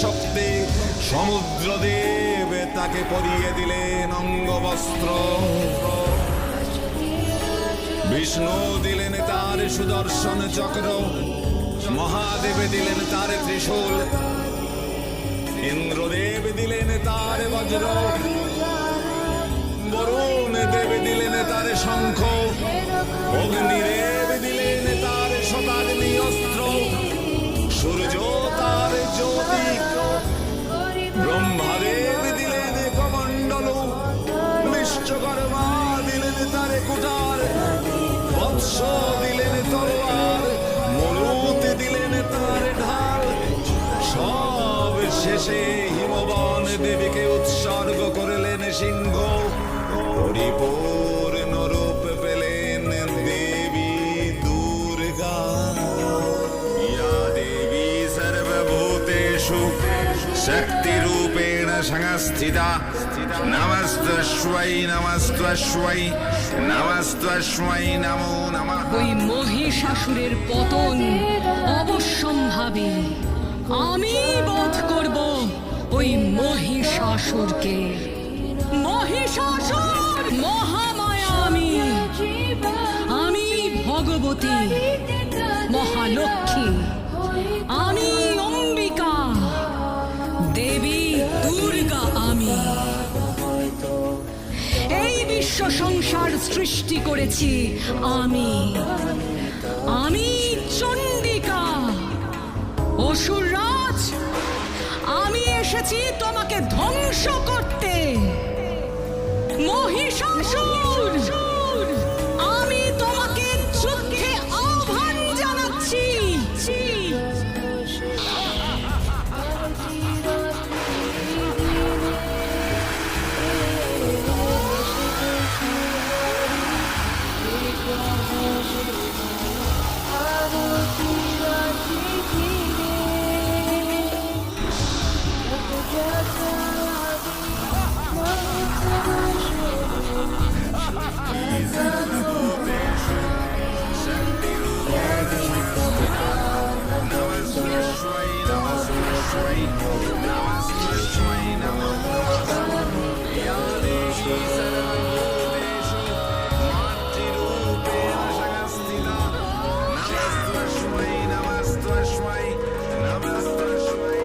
শক্তি সমুদ্রদেব তাকে পরিয়ে দিলেন অঙ্গবস্ত্র, বিষ্ণু দিলেন তার সুদর্শন চক্র, মহাদেব দিলেন তার ত্রিশূল, ইন্দ্রদেব দিলেন তার বজ্র, বরুণ দেব দিলেন তার শঙ্খ, অগ্নিদেব দিলেন তার শতাগ্নি অস্ত্র, সূর্য তার জ্যোতি, ব্রহ্মাদেব দিলেন কমণ্ডল, বিশ্বকর্মা দিলেন তার কুঠার, বৎস দিলেন তলোয়ার, মরুত দিলেন তার ঢাল। সব শেষে হিমবন দেবীকে উৎসর্গ করলেন সিংহ, পরিপূর্ণ রূপ পেলেন দেবী দুর্গা। ইয়া দেবী সর্বভূতেষু শক্তিরূপেণ সংস্থিতা, নমস্তস্मै নমস্তস্मै নমস্তস্मै নমো নমঃ। ওই মহিষাসুরের পতন অবশ্যম্ভাবী। আমি বধ করব ওই মহিষাসুরকে। মহিষাসুর মহামায়া, আমি ভগবতী মহালক্ষ্মী, আমি অম্বিকা দেবী দুর্গা। আমি এই বিশ্ব সংসার সৃষ্টি করেছি। আমি চণ্ডিকা। অসুররাজ, আমি এসেছি তোমাকে ধ্বংস করতে। মহিষাসুর